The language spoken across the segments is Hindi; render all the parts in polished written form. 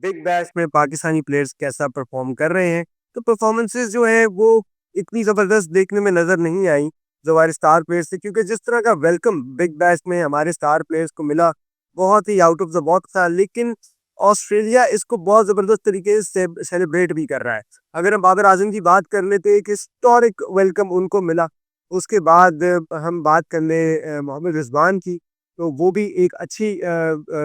बिग बैश में पाकिस्तानी प्लेयर्स कैसा परफॉर्म कर रहे हैं। तो परफॉर्मेंसेस जो है वो इतनी ज़बरदस्त देखने में नज़र नहीं आई जो हमारे स्टार प्लेयर्स थे, क्योंकि जिस तरह का वेलकम बिग बैश में हमारे स्टार प्लेयर्स को मिला, बहुत ही आउट ऑफ द बॉक्स था। लेकिन ऑस्ट्रेलिया इसको बहुत ज़बरदस्त तरीके से सेलिब्रेट भी कर रहा है। अगर हम बाबर आजम की बात कर लेते, एक हिस्टोरिक वेलकम उनको मिला। उसके बाद हम बात कर लें मोहम्मद रिजवान की, तो वो भी एक अच्छी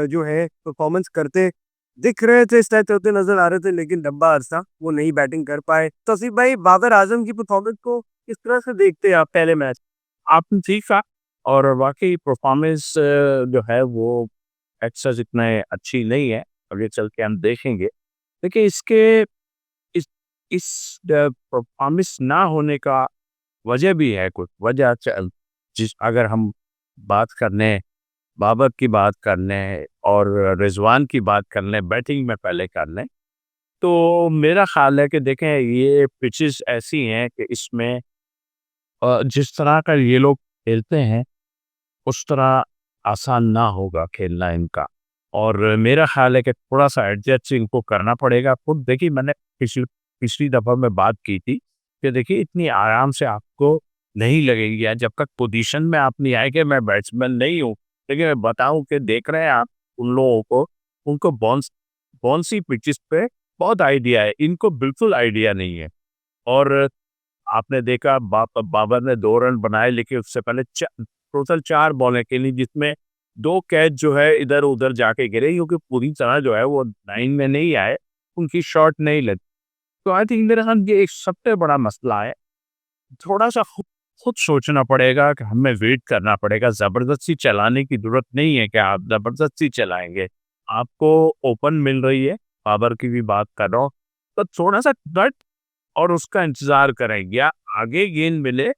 जो है परफॉर्मेंस करते दिख रहे थे, स्ट्राइक होते नजर आ रहे थे, लेकिन लंबा अरसा वो नहीं बैटिंग कर पाए। तौसीफ भाई, बाबर आजम की परफॉर्मेंस को किस तरह से देखते हैं आप पहले मैच? आपने ठीक कहा। और वाकई परफॉर्मेंस जो है वो एक्सस इतना अच्छी नहीं है। आगे चल के हम देखेंगे। देखिए इसके इस इस परफॉर्मेंस ना होने का वजह भी है। कुछ वजह जिस अगर हम बात करने बाबर की बात कर लें और रिजवान की बात कर लें, बैटिंग में पहले कर लें, तो मेरा ख्याल है कि देखें ये पिचेस ऐसी हैं कि इसमें जिस तरह का ये लोग खेलते हैं उस तरह आसान ना होगा खेलना इनका। और मेरा ख्याल है कि थोड़ा-सा एडजस्ट इनको करना पड़ेगा। खुद देखिए मैंने पिछली पिछली दफ़ा मैं बात की थी कि देखिए इतनी आराम से आपको नहीं लगेगी, या जब तक पोजीशन में आप नहीं आए कि मैं बैट्समैन नहीं हूँ। लेकिन मैं बताऊँ कि देख रहे हैं आप उन लोगों को, उनको बाउंसी पिचेस पे बहुत आइडिया है, इनको बिल्कुल आइडिया नहीं है। और आपने देखा बाबर ने 2 रन बनाए, लेकिन उससे पहले टोटल 4 बॉलें खेली, जिसमें 2 कैच जो है इधर-उधर जाके गिरे, क्योंकि पूरी तरह जो है वो लाइन में नहीं आए, उनकी शॉट नहीं लगी। तो आई थिंक मेरे ख्याल ये एक सबसे बड़ा मसला है। थोड़ा-सा खुद खुद सोचना पड़ेगा कि हमें वेट करना पड़ेगा, ज़बरदस्ती चलाने की ज़रूरत नहीं है कि आप ज़बरदस्ती चलाएँगे। आपको ओपन मिल रही है, बाबर की भी बात कर रहा हूँ, तो थोड़ा-सा डट और उसका इंतज़ार करें, या आगे गेंद मिले।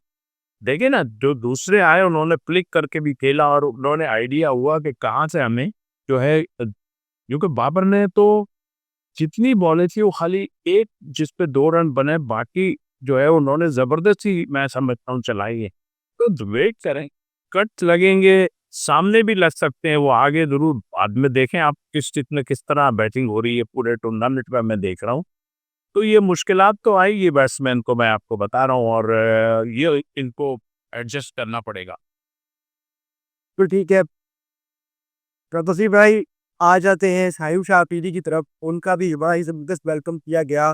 देखिए ना, जो दूसरे आए उन्होंने फ्लिक करके भी खेला और उन्होंने आइडिया हुआ कि कहाँ से हमें जो है क्योंकि बाबर ने तो जितनी बॉलें थी वो खाली एक जिस पे 2 रन बने, बाकी जो है उन्होंने ज़बरदस्ती मैं समझता हूँ चलाई है। तो वेट करें, कट लगेंगे, सामने भी लग सकते हैं, वो आगे ज़रूर बाद में देखें आप किस तरह बैटिंग हो रही है पूरे टूर्नामेंट में मैं देख रहा हूँ। तो ये मुश्किलात तो आएगी बैट्समैन को, मैं आपको बता रहा हूँ। और ये इनको एडजस्ट करना पड़ेगा। तो ठीक है, तो तौसीफ भाई, आ जाते हैं साहिब शाह अफरीदी की तरफ। उनका भी बड़ा ही ज़बरदस्त वेलकम किया गया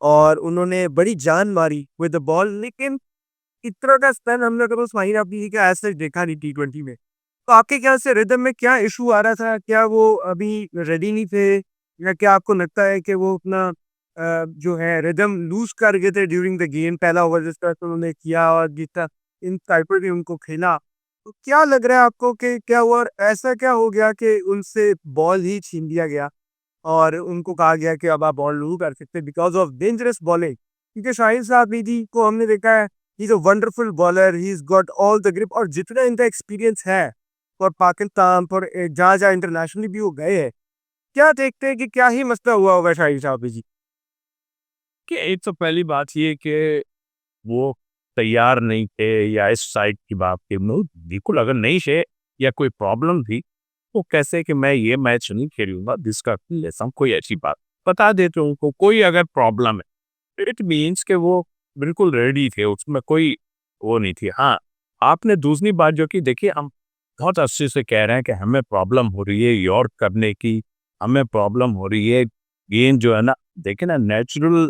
और उन्होंने बड़ी जान मारी विद द बॉल। लेकिन इस तरह का स्पेन हमने कभी इस्माइल अफरीदी का ऐसा देखा नहीं T20 में। तो आपके ख्याल से रिदम में क्या इशू आ रहा था? क्या वो अभी रेडी नहीं थे, या क्या आपको लगता है कि वो अपना जो है रिदम लूज कर गए थे ड्यूरिंग द गेम? पहला ओवर जिस तरह से उन्होंने किया और जीता, इन टाइप पर भी उनको खेला, तो क्या लग रहा है आपको कि क्या हुआ और ऐसा क्या हो गया कि उनसे बॉल ही छीन लिया गया और उनको कहा गया कि अब आप बॉल नहीं कर सकते बिकॉज़ ऑफ डेंजरस बॉलिंग? क्योंकि शाहिद साहब को हमने देखा है, he is a wonderful bowler, he is got all the grip, और जितना इनका एक्सपीरियंस है फॉर पाकिस्तान, फॉर जहाँ-जहाँ इंटरनेशनली भी वो गए हैं, क्या देखते हैं कि क्या ही मसला हुआ होगा शाहिद साहब जी? कि एक तो पहली बात ये कि वो तैयार नहीं थे, या इस साइड की बात थी, नो बिल्कुल अगर नहीं थे या कोई प्रॉब्लम थी, तो कैसे कि मैं ये मैच नहीं खेलूँगा, डिस्कस लेता हूँ, कोई ऐसी बात। बता देते उनको कोई अगर प्रॉब्लम है, इट मीन्स कि वो बिल्कुल रेडी थे, उसमें कोई वो नहीं थी। हाँ, आपने दूसरी बात जो की, देखिए हम बहुत अच्छे से कह रहे हैं कि हमें प्रॉब्लम हो रही है यॉर्क करने की, हमें प्रॉब्लम हो रही है गेंद जो है ना, देखिए ना नेचुरल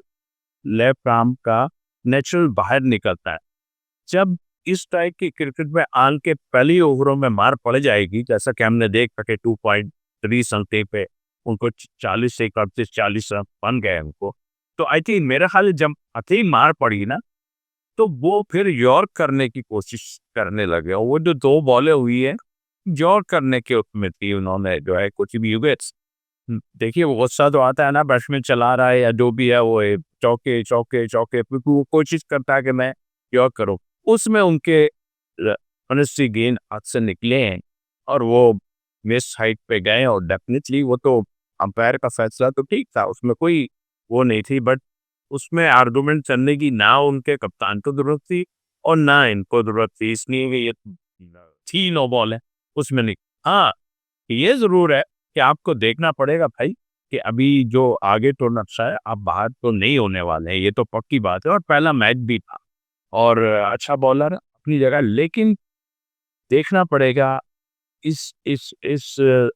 लेफ्ट आर्म का नेचुरल बाहर निकलता है। जब इस टाइप की क्रिकेट में आन के पहली ओवरों में मार पड़ जाएगी, जैसा कि हमने देख सके 2.3 समथिंग पे उनको 40 से 31-40 रन बन गए उनको। तो आई थिंक मेरा ख्याल है जब आते ही मार पड़ी ना, तो वो फिर यॉर्क करने की कोशिश करने लगे, और वो जो 2 बॉलें हुई है, यॉर्क करने के उसमें थी, उन्होंने जो है कुछ भी हुए। देखिए वो गुस्सा तो आता है ना, बैट्समैन चला रहा है या जो भी है, वो चौके, चौके, चौके, फिर वो कोशिश करता है कि मैं यॉर्क करूँ। उसमें उनके ऑनेस्टली गेंद हाथ से निकले हैं, और वो मिस हाइट पे गए, और डेफिनेटली वो तो अंपायर का फैसला तो ठीक था, उसमें कोई वो नहीं थी, बट उसमें आर्गुमेंट करने की ना उनके कप्तान को ज़रूरत थी और ना इनको ज़रूरत थी, इसलिए कि ये थी नो बॉल है, उसमें नहीं। हाँ, ये ज़रूर है कि आपको देखना पड़ेगा भाई, कि अभी जो आगे तो नक्शा है, आप बाहर तो नहीं होने वाले हैं, ये तो पक्की बात है। और पहला मैच भी था और अच्छा बॉलर अपनी जगह, लेकिन देखना पड़ेगा इस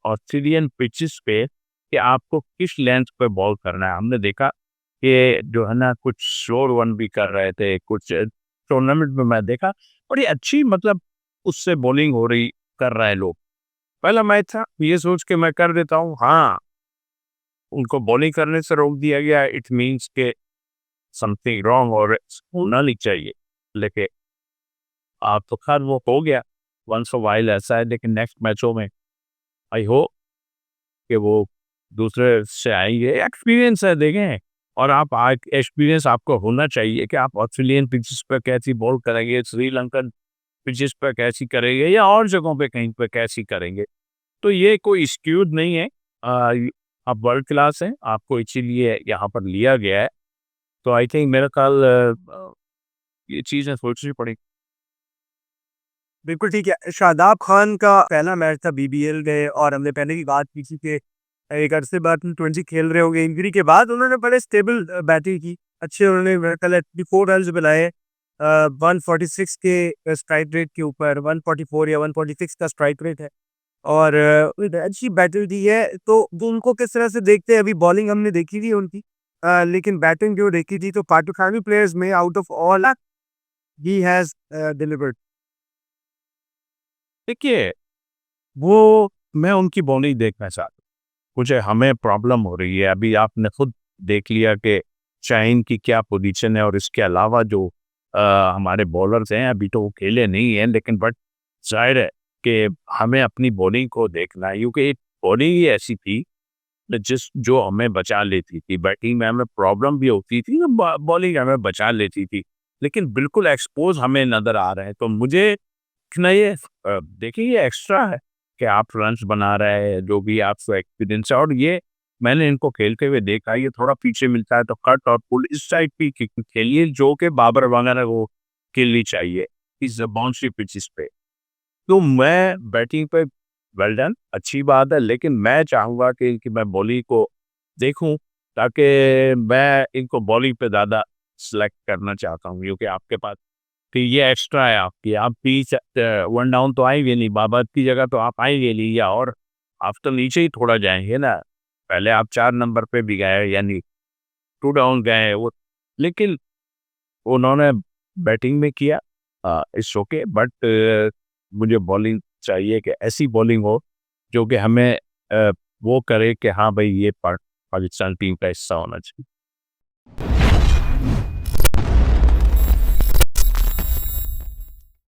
ऑस्ट्रेलियन पिचेस पे कि आपको किस लेंथ पे बॉल करना है। हमने देखा कि जो है ना कुछ स्लोअर वन भी कर रहे थे, कुछ टूर्नामेंट में मैं देखा बड़ी अच्छी मतलब उससे बॉलिंग हो रही कर रहे हैं लोग। पहला मैच था, ये सोच के मैं कर देता हूँ, हाँ, उनको बॉलिंग करने से रोक दिया गया, इट मीन्स के समथिंग रॉन्ग और होना नहीं चाहिए। लेकिन आप तो खैर वो हो गया, वंस अ व्हाइल ऐसा है, लेकिन नेक्स्ट मैचों में आई होप कि वो दूसरे से आएँगे। एक्सपीरियंस है देखें, और आप आज एक्सपीरियंस आपको होना चाहिए कि आप ऑस्ट्रेलियन पिचेस पे कैसी बॉल करेंगे, श्रीलंकन पिचेस पे कैसी करेंगे या और जगहों पे कहीं पे कैसी करेंगे। तो ये कोई एक्सक्यूज़ नहीं है। आप वर्ल्ड क्लास हैं, आपको इसीलिए यहाँ पर लिया गया है। तो आई थिंक मेरा ख़्याल ये चीज़ें सोचनी पड़ेगी। बिल्कुल ठीक है। शादाब खान का पहला मैच था बीबीएल में और हमने पहले भी बात की थी कि एक अरसे बाद टी20 खेल रहे होंगे। इंजरी के बाद उन्होंने बड़े स्टेबल बैटिंग की। अच्छे उन्होंने मेरा ख्याल है 34 रन्स बनाए 146 के स्ट्राइक रेट के ऊपर 144 या 146 का स्ट्राइक रेट है और अच्छी बैटिंग दी है। तो वो उनको किस तरह से देखते हैं, अभी बॉलिंग हमने देखी थी उनकी लेकिन बैटिंग जो देखी थी तो पाकिस्तानी प्लेयर्स में out of all he has delivered. देखिए, वो मैं उनकी बॉलिंग देखना चाहता हूँ। मुझे हमें प्रॉब्लम हो रही है। अभी आपने खुद देख लिया कि शाहीन की क्या पोजीशन है और इसके अलावा जो हमारे बॉलर्स हैं अभी तो वो खेले नहीं हैं, लेकिन बट ज़ाहिर है कि हमें अपनी बॉलिंग को देखना है, क्योंकि बॉलिंग ही ऐसी थी जिस जो हमें बचा लेती थी। बैटिंग में हमें प्रॉब्लम भी होती थी, बॉलिंग हमें बचा लेती थी, लेकिन बिल्कुल एक्सपोज हमें नज़र आ रहे हैं। तो मुझे ना ये देखिए ये एक्स्ट्रा है कि आप रन्स बना रहे हैं, जो भी आपको एक्सपीरियंस है, और ये मैंने इनको खेलते हुए देखा है, ये थोड़ा पीछे मिलता है तो कट और पुल इस टाइप की खेलिए जो कि बाबर वगैरह को खेलनी चाहिए इस बाउंड्री पिचेस पे। तो मैं बैटिंग पे वेल डन, अच्छी बात है, लेकिन मैं चाहूँगा कि मैं बॉलिंग को देखूँ, ताकि मैं इनको बॉलिंग पे ज़्यादा सेलेक्ट करना चाहता हूँ, क्योंकि आपके पास फिर ये एक्स्ट्रा है आपकी, आप 30 वन डाउन तो आएँगे नहीं, बाबर की जगह तो आप आएँगे नहीं, या और आप तो नीचे ही थोड़ा जाएँगे ना। पहले आप 4 नंबर पे भी गए, यानी 2 डाउन गए वो, लेकिन उन्होंने बैटिंग में किया, इट्स ओके, बट मुझे बॉलिंग चाहिए कि ऐसी बॉलिंग हो जो कि हमें वो करे कि हाँ भाई ये पाकिस्तान टीम का हिस्सा होना चाहिए।